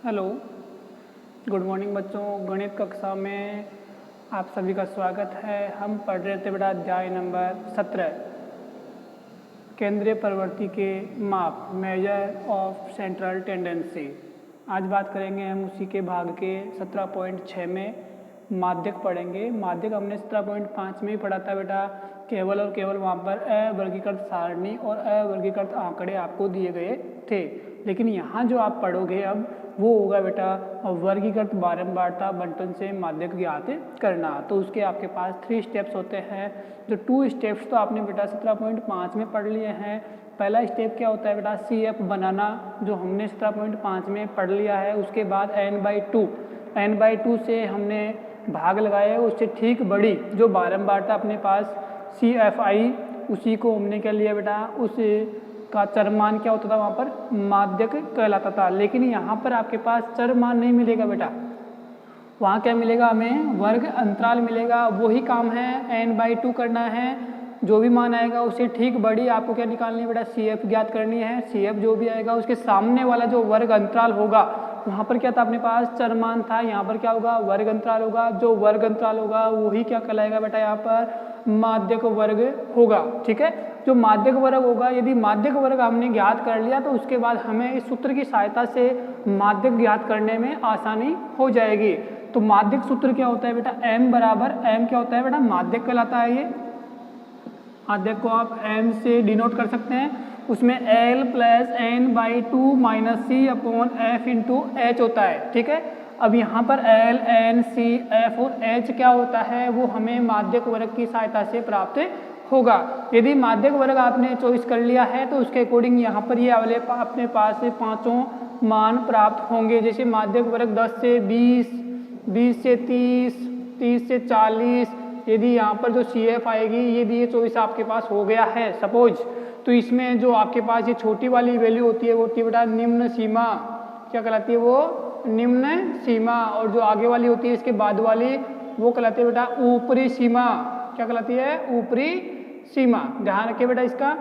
Hello, good morning बच्चों। गणित कक्षा में आप सभी का स्वागत है। हम पढ़ रहे थे बेटा अध्याय नंबर 17 केंद्रीय प्रवृत्ति के माप, मेजर ऑफ सेंट्रल टेंडेंसी। आज बात करेंगे हम उसी के भाग के 17.6 में माध्यक पढ़ेंगे। माध्यक हमने 17.5 में ही पढ़ा था बेटा। केवल और केवल वहाँ पर अवर्गीकृत सारणी और अवर्गीकृत आंकड़े आपको दिए गए थे, लेकिन यहाँ जो आप पढ़ोगे अब वो होगा बेटा वर्गीकृत बारंबारता बंटन से माध्यक ज्ञात करना। तो उसके आपके पास 3 स्टेप्स होते हैं। जो 2 स्टेप्स तो आपने बेटा 17.5 में पढ़ लिए हैं। पहला स्टेप क्या होता है बेटा, CF बनाना, जो हमने 17.5 में पढ़ लिया है। उसके बाद n/2 से हमने भाग लगाए, उससे ठीक बड़ी जो बारंबारता अपने पास CFI, उसी को हमने क्या लिया बेटा, उस का चरमान क्या होता था वहाँ पर, माध्यक कहलाता था। लेकिन यहाँ पर आपके पास चरमान नहीं मिलेगा बेटा, वहाँ क्या मिलेगा, हमें वर्ग अंतराल मिलेगा। वही काम है, n/2 करना है। जो भी मान आएगा उससे ठीक बड़ी आपको क्या निकालनी है बेटा, CF ज्ञात करनी है। CF जो भी आएगा उसके सामने वाला जो वर्ग अंतराल होगा, वहाँ पर क्या था अपने पास, चरमान था। यहाँ पर क्या होगा, वर्ग अंतराल होगा। जो वर्ग अंतराल होगा वही क्या कहलाएगा बेटा, यहाँ पर माध्यक वर्ग होगा। ठीक है, जो माध्यक वर्ग होगा, यदि माध्यक वर्ग हमने ज्ञात कर लिया तो उसके बाद हमें इस सूत्र की सहायता से माध्यक ज्ञात करने में आसानी हो जाएगी। तो माध्यक सूत्र क्या होता है बेटा, m बराबर m क्या होता है बेटा, माध्यक कहलाता है। ये माध्यक को आप m से डिनोट कर सकते हैं। उसमें L + n/2 - C/F × h होता है। ठीक है, अब यहाँ पर L, N, C, F और H क्या होता है, वो हमें माध्यक वर्ग की सहायता से प्राप्त होगा। यदि माध्यक वर्ग आपने चॉइस कर लिया है तो उसके अकॉर्डिंग यहाँ पर ये अपने पास से पाँचों मान प्राप्त होंगे। जैसे माध्यक वर्ग 10 से 20, 20 से 30, 30 से 40। यदि यहाँ पर जो CF आएगी, यदि ये चॉइस आपके पास हो गया है सपोज, तो इसमें जो आपके पास ये छोटी वाली वैल्यू होती है वो होती है बेटा निम्न सीमा, क्या कहलाती है वो, निम्न सीमा। और जो आगे वाली होती है इसके बाद वाली, वो कहलाती है बेटा ऊपरी सीमा। क्या कहलाती है, ऊपरी सीमा। ध्यान रखिए बेटा इसका।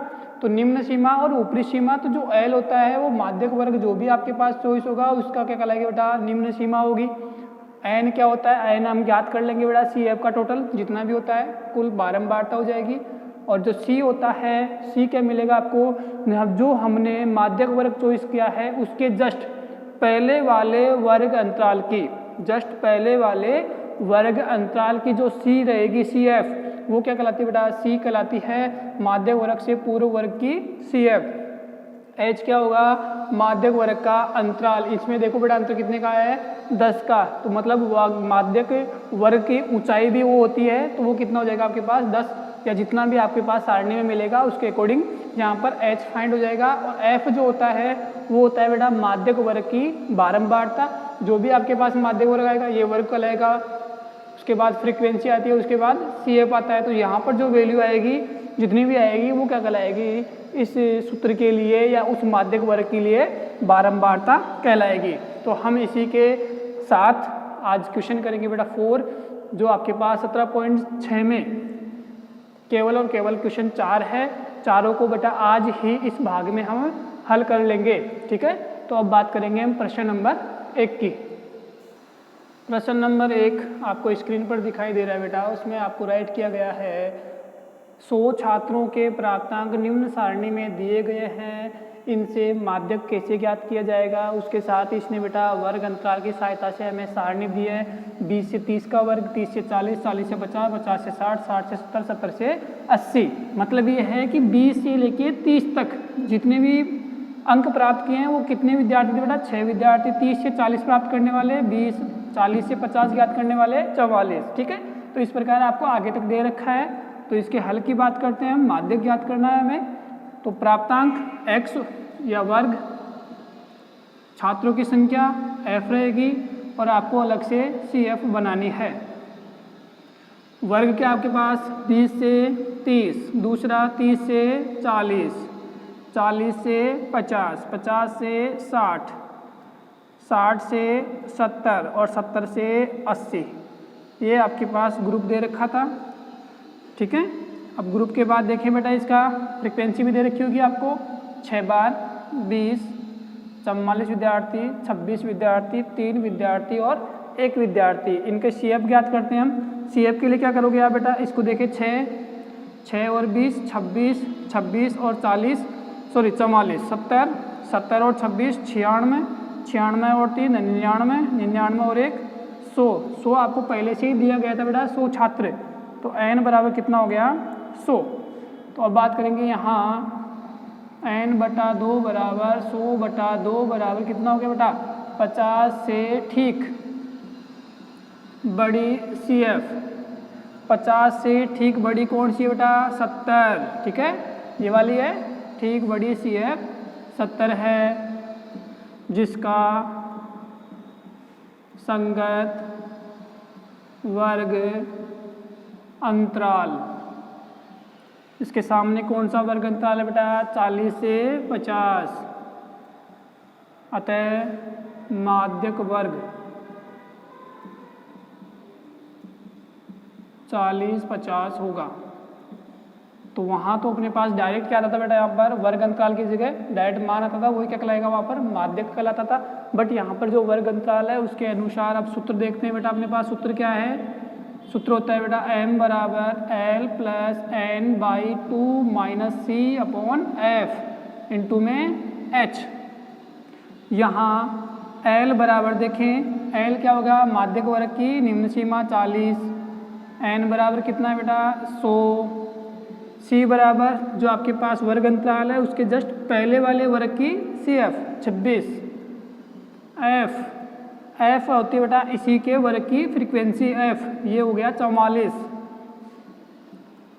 तो निम्न सीमा और ऊपरी सीमा, तो जो L होता है वो माध्यक वर्ग जो भी आपके पास चॉइस होगा उसका क्या कहलाएगा बेटा, निम्न सीमा होगी। N क्या होता है, N हम ज्ञात कर लेंगे बेटा, CF का टोटल जितना भी होता है, कुल बारंबारता हो जाएगी। और जो C होता है, C क्या मिलेगा आपको, जो हमने माध्यक वर्ग चॉइस किया है उसके जस्ट पहले वाले वर्ग अंतराल की, जस्ट पहले वाले वर्ग अंतराल की जो C रहेगी, CF, वो क्या कहलाती है बेटा, C कहलाती है माध्यक वर्ग से पूर्व वर्ग की CF। H क्या होगा, माध्यक वर्ग का अंतराल। इसमें देखो बेटा अंतर कितने का है, 10 का। तो मतलब माध्यक वर्ग की ऊंचाई भी वो होती है, तो वो कितना हो जाएगा आपके पास, 10, या जितना भी आपके पास सारणी में मिलेगा उसके अकॉर्डिंग यहाँ पर H फाइंड हो जाएगा। और F जो होता है वो होता है बेटा माध्यक वर्ग की बारंबारता। जो भी आपके पास माध्यक वर्ग आएगा ये वर्ग कहलाएगा। उसके बाद फ्रीक्वेंसी आती है, उसके बाद CF आता है। तो यहाँ पर जो वैल्यू आएगी, जितनी भी आएगी, वो क्या कहलाएगी, इस सूत्र के लिए या उस माध्यक वर्ग के लिए बारंबारता कहलाएगी। तो हम इसी के साथ आज क्वेश्चन करेंगे बेटा 4, जो आपके पास 17.6 में केवल और केवल क्वेश्चन 4 है। चारों को बेटा आज ही इस भाग में हम हल कर लेंगे। ठीक है, तो अब बात करेंगे हम प्रश्न नंबर 1 की। प्रश्न नंबर 1 आपको स्क्रीन पर दिखाई दे रहा है बेटा। उसमें आपको राइट किया गया है 100 छात्रों के प्राप्तांक निम्न सारणी में दिए गए हैं, इनसे माध्यक कैसे ज्ञात किया जाएगा। उसके साथ इसने बेटा वर्ग अंतराल की सहायता से हमें सारणी दी है, 20 से 30 का वर्ग, 30 से 40, 40 से 50, 50 से 60, 60 से 70, 70 से 80। मतलब ये है कि 20 से लेके 30 तक जितने भी अंक प्राप्त किए हैं वो कितने विद्यार्थी थे बेटा, 6 विद्यार्थी। 30 से 40 प्राप्त करने वाले 20, 40 से 50 ज्ञात करने वाले 44। ठीक है, तो इस प्रकार आपको आगे तक दे रखा है। तो इसके हल की बात करते हैं हम, माध्यक ज्ञात करना है हमें। तो प्राप्तांक x या वर्ग, छात्रों की संख्या f रहेगी, और आपको अलग से CF बनानी है। वर्ग क्या आपके पास, 20 से 30, दूसरा 30 से 40, 40 से 50, 50 से 60, 60 से 70 और 70 से 80। ये आपके पास ग्रुप दे रखा था। ठीक है, अब ग्रुप के बाद देखें बेटा, इसका फ्रिक्वेंसी भी दे रखी होगी आपको, 6 बार 20, 44 विद्यार्थी, 26 विद्यार्थी, 3 विद्यार्थी और 1 विद्यार्थी। इनके CF ज्ञात करते हैं हम। CF के लिए क्या करोगे आप बेटा, इसको देखिए 6 और 20 26, 26 और 40 सॉरी 44, 70, 70 और 26 96, 96 और 3 99, 99 और 1 100। 100 आपको पहले से ही दिया गया था बेटा, 100 छात्र, तो n बराबर कितना हो गया 100। तो अब बात करेंगे यहाँ n/2 बराबर 100/2 बराबर कितना हो गया बेटा 50 से ठीक बड़ी CF। 50 से ठीक बड़ी कौन सी है बेटा 70, ठीक है, ये वाली है। ठीक बड़ी CF 70 है, जिसका संगत वर्ग अंतराल, इसके सामने कौन सा वर्ग अंतराल है बेटा 40 से 50, अतः माध्यक वर्ग 40-50 होगा। तो वहाँ तो अपने पास डायरेक्ट क्या आता था बेटा, यहाँ पर वर्ग अंतराल की जगह डायरेक्ट मान आता था, वही क्या कहलाएगा वहाँ पर माध्यक कहलाता था। बट यहाँ पर जो वर्ग अंतराल है उसके अनुसार अब सूत्र देखते हैं बेटा। अपने पास सूत्र क्या है, सूत्र होता है बेटा m बराबर L + n/2 - C/F इंटू में h। यहाँ L बराबर देखें, L क्या होगा माध्यक वर्ग की निम्न सीमा 40, n बराबर कितना है बेटा 100, C बराबर जो आपके पास वर्ग अंतराल है उसके जस्ट पहले वाले वर्ग की CF 26, F होती है बेटा इसी के वर्ग की फ्रीक्वेंसी F, ये हो गया 44,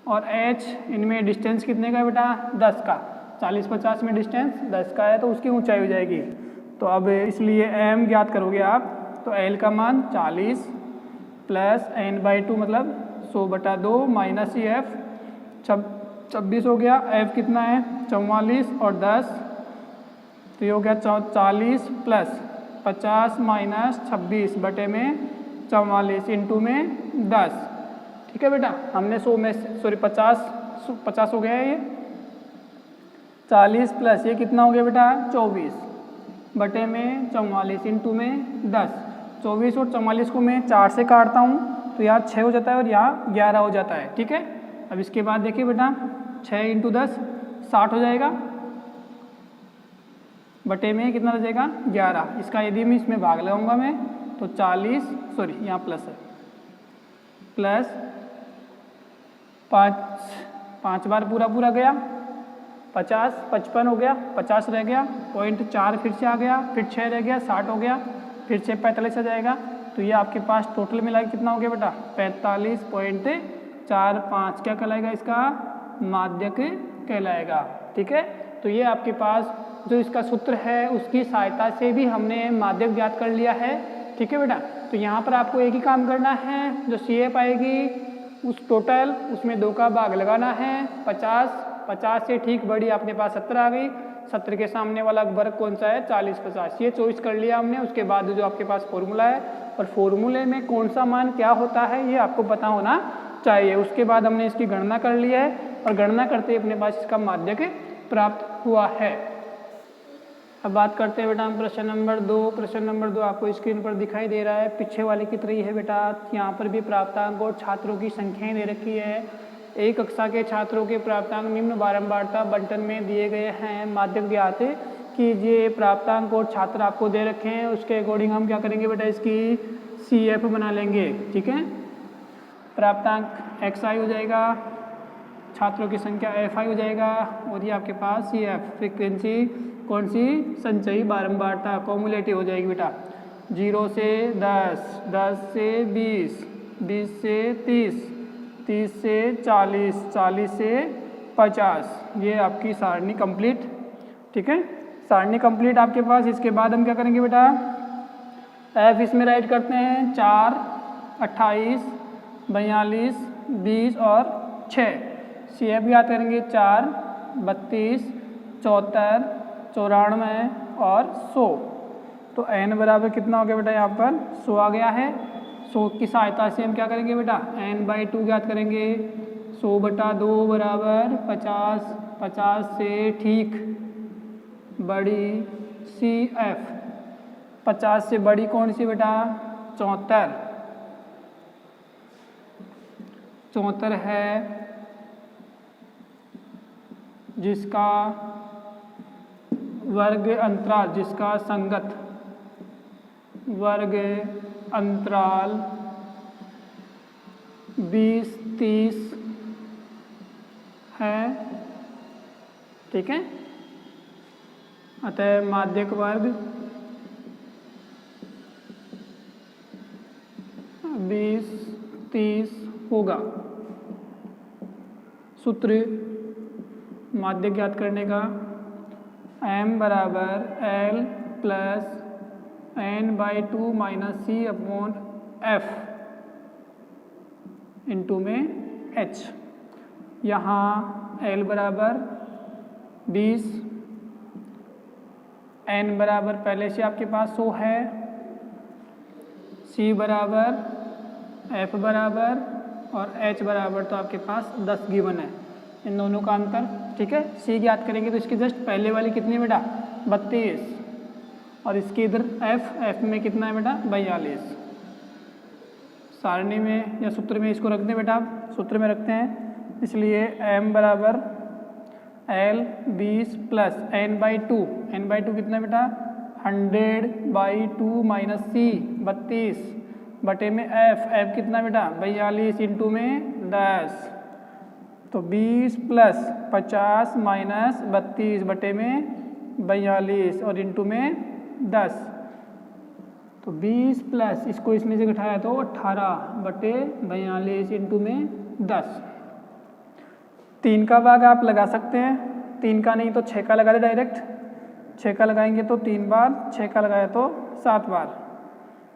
और H इनमें डिस्टेंस कितने का है बेटा 10 का। 40-50 में डिस्टेंस 10 का है तो उसकी ऊंचाई हो जाएगी। तो अब इसलिए m ज्ञात करोगे आप, तो L का मान 40 प्लस n/2 मतलब 100/2 माइनस CF 26 हो गया। F कितना है 44 और 10, तो ये हो गया 40 प्लस 50 माइनस 26 बटे में 44 इंटू में 10, ठीक है बेटा। हमने 100 में सॉरी 50 हो गया है ये, 40 प्लस ये कितना हो गया बेटा 24 बटे में 44 इंटू में 10। 24 और 44 को मैं 4 से काटता हूँ तो यहाँ 6 हो जाता है और यहाँ 11 हो जाता है, ठीक है। अब इसके बाद देखिए बेटा 6 इंटू 10 60 हो जाएगा, बटे में कितना रह जाएगा 11। इसका यदि मैं इसमें भाग लगाऊंगा मैं तो 40 सॉरी यहाँ प्लस है, प्लस 5 बार पूरा गया 50, 55 हो गया, 50 रह गया, 0.4 फिर से आ गया, फिर 6 रह गया 60 हो गया, फिर से 45 आ जाएगा। तो ये आपके पास टोटल मिला के कितना हो गया बेटा 45.45 क्या कहलाएगा, इसका माध्यक कहलाएगा, ठीक है। तो ये आपके पास जो इसका सूत्र है उसकी सहायता से भी हमने माध्यक ज्ञात कर लिया है, ठीक है बेटा। तो यहाँ पर आपको एक ही काम करना है, जो CF आएगी उस टोटल उसमें 2 का भाग लगाना है। 50 से ठीक बड़ी अपने पास 70 आ गई, 70 के सामने वाला वर्ग कौन सा है 40-50, ये चॉइस कर लिया हमने। उसके बाद जो आपके पास फॉर्मूला है और फॉर्मूले में कौन सा मान क्या होता है ये आपको पता होना चाहिए। उसके बाद हमने इसकी गणना कर ली है और गणना करते ही अपने पास इसका माध्यक प्राप्त हुआ है। अब बात करते हैं बेटा हम प्रश्न नंबर 2। प्रश्न नंबर 2 आपको स्क्रीन पर दिखाई दे रहा है, पीछे वाले की तरह ही है बेटा। यहाँ पर भी प्राप्तांक और छात्रों की संख्याएं दे रखी है। एक कक्षा के छात्रों के प्राप्तांक निम्न बारंबारता बंटन में दिए गए हैं, माध्यक ज्ञात कीजिए। प्राप्तांक और छात्र आपको दे रखे हैं, उसके अकॉर्डिंग हम क्या करेंगे बेटा इसकी CF बना लेंगे, ठीक है। प्राप्तांक XI हो जाएगा, छात्रों की संख्या FI हो जाएगा और ये आपके पास CF फ्रीक्वेंसी कौन सी संचयी बारंबारता कॉमुलेटिव हो जाएगी बेटा। 0 से 10, 10 से 20, 20 से 30, 30 से 40, 40 से 50, ये आपकी सारणी कंप्लीट, ठीक है। सारणी कंप्लीट आपके पास। इसके बाद हम क्या करेंगे बेटा F इसमें राइट करते हैं 4, 28, 42, 20 और 6। CF याद करेंगे 4, 32, 74, 94 और 100। तो n बराबर कितना हो गया बेटा यहाँ पर 100 आ गया है। 100 की सहायता से हम क्या करेंगे बेटा n/2 ज्ञात करेंगे। 100/2 बराबर 50, 50 से ठीक बड़ी सी एफ। 50 से बड़ी कौन सी बेटा? 74। 74 है जिसका वर्ग अंतराल, जिसका संगत वर्ग अंतराल 20-30 है। ठीक है, अतः माध्यक वर्ग 20-30 होगा। सूत्र माध्यक ज्ञात करने का, m बराबर L प्लस n/2 माइनस सी अपॉन एफ इंटू में h। यहाँ L बराबर 20, n बराबर पहले से आपके पास 100 है, c बराबर f बराबर और h बराबर तो आपके पास 10 गिवन है, इन दोनों का अंतर। ठीक है, c ज्ञात करेंगे तो इसकी जस्ट पहले वाली कितनी है बेटा? 32, और इसके इधर f में कितना है बेटा? 42। सारणी में या सूत्र में इसको रख दें बेटा, आप सूत्र में रखते हैं, इसलिए m बराबर L 20 प्लस n/2, n/2 कितना है बेटा? 100/2 माइनस c 32 बटे में f कितना बेटा? 42 इंटू में 10, तो 20 प्लस 50 माइनस 32 बटे में 42 और इंटू में 10, तो 20 प्लस इसको इसमें से घटाया तो 18 बटे 42 इंटू में 10। 3 का भाग आप लगा सकते हैं, 3 का नहीं तो 6 का लगा दे डायरेक्ट। 6 का लगाएंगे तो 3 बार, 6 का लगाया तो 7 बार।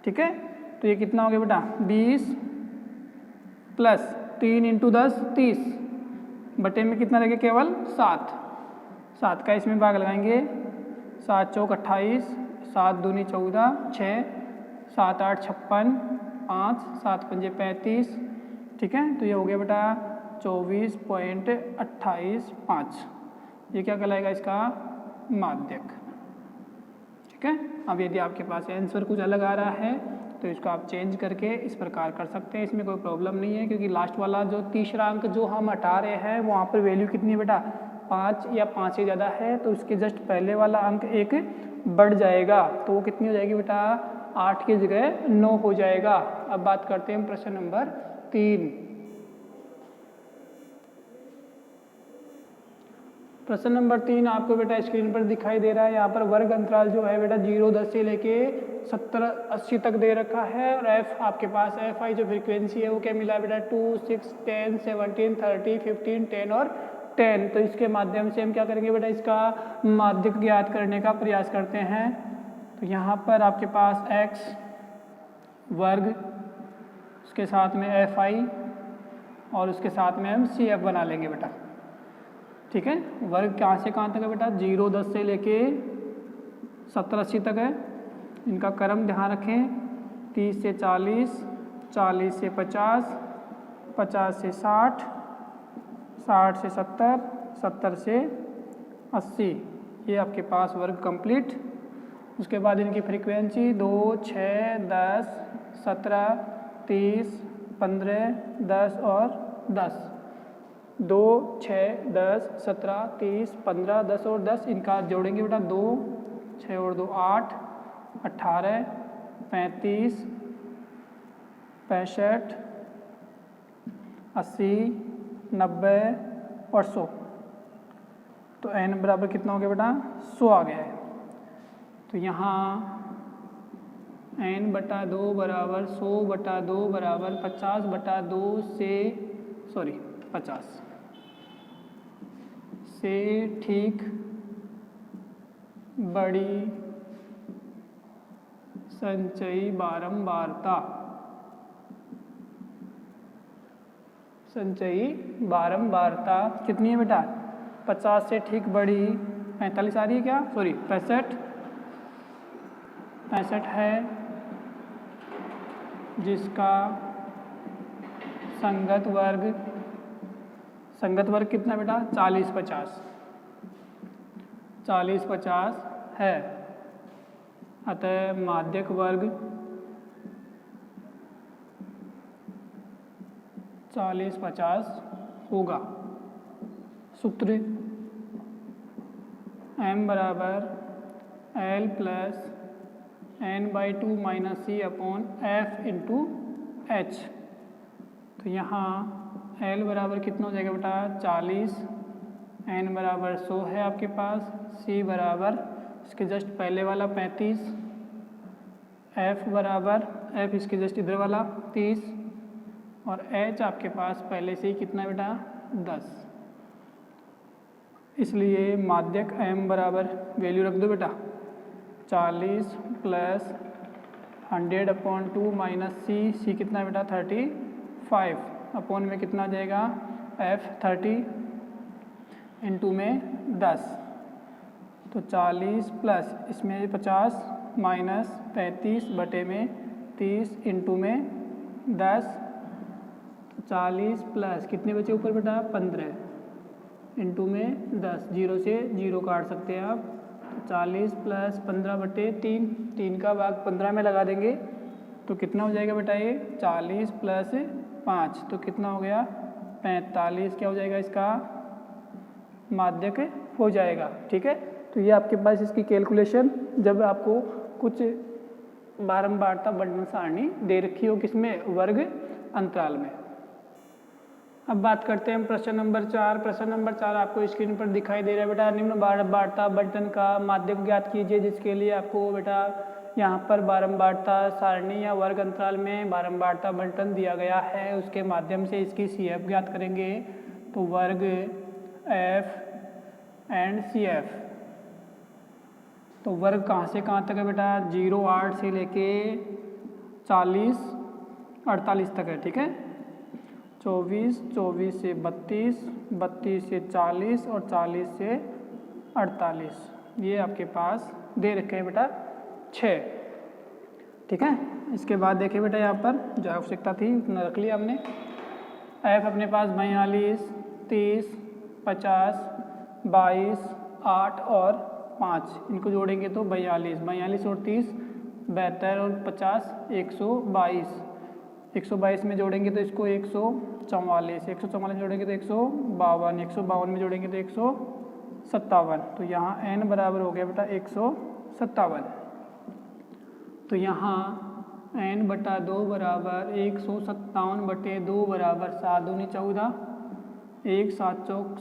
ठीक है, तो ये कितना हो गया बेटा? 20 प्लस 3 इंटू 10 30 बटे में कितना लगे? केवल 7। 7 का इसमें भाग लगाएंगे, 7 चौक 28, 7 दूनी 14, 6, 7 8 56, 5, 7 पंजे 35। ठीक है, तो ये हो गया बेटा 24.285। ये क्या कहलाएगा? इसका माध्यक। ठीक है, अब यदि आपके पास आंसर कुछ अलग आ रहा है तो इसको आप चेंज करके इस प्रकार कर सकते हैं, इसमें कोई प्रॉब्लम नहीं है, क्योंकि लास्ट वाला जो तीसरा अंक जो हम हटा रहे हैं वहाँ पर वैल्यू कितनी है बेटा? 5 या 5 से ज़्यादा है, तो उसके जस्ट पहले वाला अंक एक बढ़ जाएगा, तो वो कितनी हो जाएगी बेटा? 8 की जगह 9 हो जाएगा। अब बात करते हैं प्रश्न नंबर 3। प्रश्न नंबर 3 आपको बेटा स्क्रीन पर दिखाई दे रहा है। यहाँ पर वर्ग अंतराल जो है बेटा 0-10 से लेके 70-80 तक दे रखा है, और f आपके पास fi जो फ्रीक्वेंसी है वो क्या मिला बेटा? 2, 6, 10, 17, 30, 15, 10 और 10। तो इसके माध्यम से हम क्या करेंगे बेटा? इसका माध्यक ज्ञात करने का प्रयास करते हैं। तो यहाँ पर आपके पास x वर्ग, उसके साथ में fi और उसके साथ में हम cf बना लेंगे बेटा। ठीक है, वर्ग कहाँ से कहाँ तक है बेटा? 0-10 से लेके 70-80 तक है। इनका क्रम ध्यान रखें, 30 से 40, 40 से 50, 50 से 60, 60 से 70, 70 से 80। ये आपके पास वर्ग कंप्लीट। उसके बाद इनकी फ्रीक्वेंसी 2, 6, 10, 17, 30, 15, 10 और 10। 2, 6, 10, 17, 30, 15, 10 और 10 इनका जोड़ेंगे बेटा। 2, 6 और 2 8, 18, 35, 65, 80, 90 और 100। तो n बराबर कितना हो गया बेटा? 100 आ गया है। तो यहाँ n/2 बराबर 100/2 बराबर 50/2 से 50 से ठीक बड़ी संचयी बारंबारता, संचयी बारंबारता कितनी है बेटा? 50 से ठीक बड़ी 45 आ रही है क्या? 65 है, जिसका संगत वर्ग कितना बेटा? 40-50 है। अतः माध्यक वर्ग 40/50 होगा। सूत्र m बराबर L plus n/2 minus C upon F into H। तो यहाँ L बराबर कितना हो जाएगा बेटा 40, n बराबर 100 है आपके पास, C बराबर इसके जस्ट पहले वाला 35, F बराबर F इसके जस्ट इधर वाला 30 और H आपके पास पहले से ही कितना है बेटा 10। इसलिए माध्यक m बराबर वैल्यू रख दो बेटा 40 प्लस 100/2 माइनस C कितना है बेटा 35 अपॉन में कितना आ जाएगा F 30 इंटू में 10। तो 40 प्लस इसमें 50 माइनस 35 बटे में 30 इंटू में 10। 40 प्लस कितने बचे ऊपर बेटा 15 इंटू में 10, 0 से 0 काट सकते हैं आप। 40 प्लस 15 बटे 3, 3 का भाग 15 में लगा देंगे तो कितना हो जाएगा बेटा ये 40 प्लस 5 तो कितना हो गया 45। क्या हो जाएगा इसका माध्यक हो जाएगा। ठीक है, तो ये आपके पास इसकी कैलकुलेशन जब आपको कुछ बारंबारता बंटन सारणी दे रखी हो किसमें वर्ग अंतराल में। अब बात करते हैं प्रश्न नंबर 4। प्रश्न नंबर 4 आपको स्क्रीन पर दिखाई दे रहा है बेटा। निम्न बारंबारता बंटन का माध्यक ज्ञात कीजिए, जिसके लिए आपको बेटा यहाँ पर बारंबारता सारणी या वर्ग अंतराल में बारंबारता बंटन दिया गया है, उसके माध्यम से इसकी CF ज्ञात करेंगे। तो वर्ग F एंड CF, तो वर्ग कहाँ से कहाँ तक है बेटा 0, 8 से लेके 40, 48 तक है। ठीक है, 24, 24 से 32, 32 से 40 और 40 से 48, ये आपके पास दे रखे हैं बेटा 6। ठीक है, इसके बाद देखिए बेटा यहाँ पर जो आवश्यकता थी उतना रख लिया हमने। F अपने पास 42, 30, 50, 22, 8 और 5, इनको जोड़ेंगे तो 42, 42 और 30 72 और 50 122, 122 में जोड़ेंगे तो इसको 144, 144 जोड़ेंगे तो 152, 152 में जोड़ेंगे तो 157। तो यहाँ n बराबर हो गया बेटा 157। तो यहाँ n/2 बराबर 157/2 बराबर 7 दूनी 14, 1 7 चौक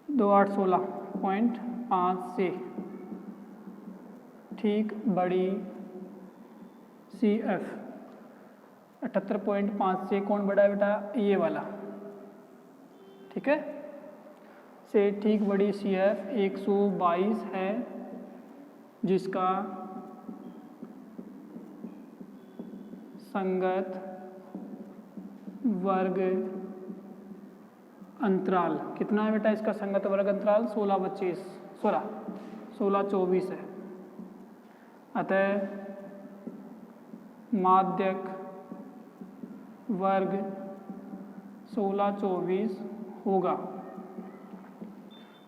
2 8 16.5 से ठीक बड़ी CF 78.5 से कौन बड़ा है बेटा ये वाला। ठीक है, से ठीक बड़ी CF 122 है, जिसका संगत वर्ग अंतराल कितना है बेटा, इसका संगत वर्ग अंतराल 16-24 है। अतः माध्यक वर्ग 16-24 होगा।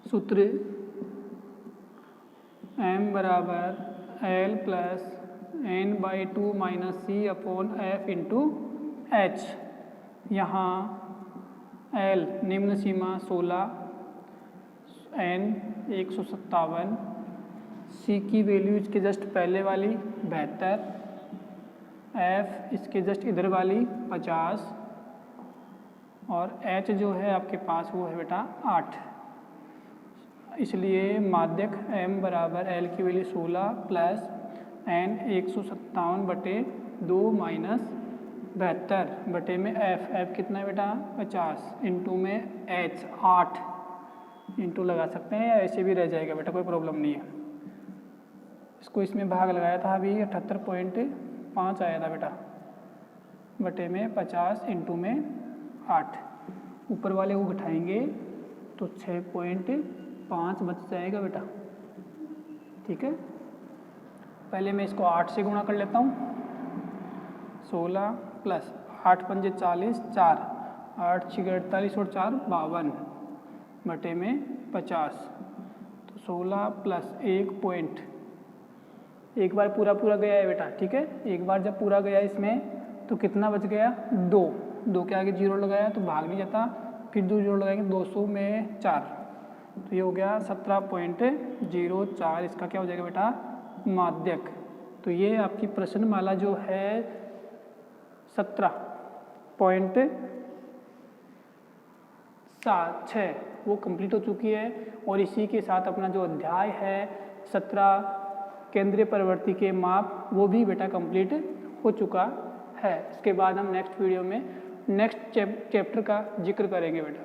सूत्र m बराबर L plus n/2 minus C upon F into H। यहाँ L निम्न सीमा 16, n 157, C की वैल्यू इसके जस्ट पहले वाली 72, F इसके जस्ट इधर वाली 50 और H जो है आपके पास वो है बेटा 8। इसलिए माध्यक m बराबर L की वैल्यू 16 प्लस n 157/2 माइनस 72 बटे में F कितना है बेटा 50 इंटू में H 8 इंटू लगा सकते हैं या ऐसे भी रह जाएगा बेटा, कोई प्रॉब्लम नहीं है। इसको इसमें भाग लगाया था अभी 78.5 आया था बेटा बटे में 50 इंटू में 8, ऊपर वाले को घटाएंगे तो 6.5 बच जाएगा बेटा। ठीक है, पहले मैं इसको 8 से गुणा कर लेता हूँ। 16 प्लस 8 पंजे 40, 4 8 6 48 और 4 52 बटे में 50, तो 16 प्लस 1 पॉइंट, एक बार पूरा गया है बेटा, ठीक है। एक बार जब पूरा गया इसमें तो कितना बच गया, 2, 2 के आगे 0 लगाया तो भाग नहीं जाता, फिर 2 0 लगाएंगे, 200 में 4, तो ये हो गया 17.04। इसका क्या हो जाएगा बेटा, माध्यक। तो ये आपकी प्रश्नमाला जो है 17.6 वो कंप्लीट हो चुकी है। और इसी के साथ अपना जो अध्याय है 17 केंद्रीय प्रवृत्ति के माप वो भी बेटा कंप्लीट हो चुका है। इसके बाद हम नेक्स्ट वीडियो में नेक्स्ट चैप्टर का जिक्र करेंगे बेटा।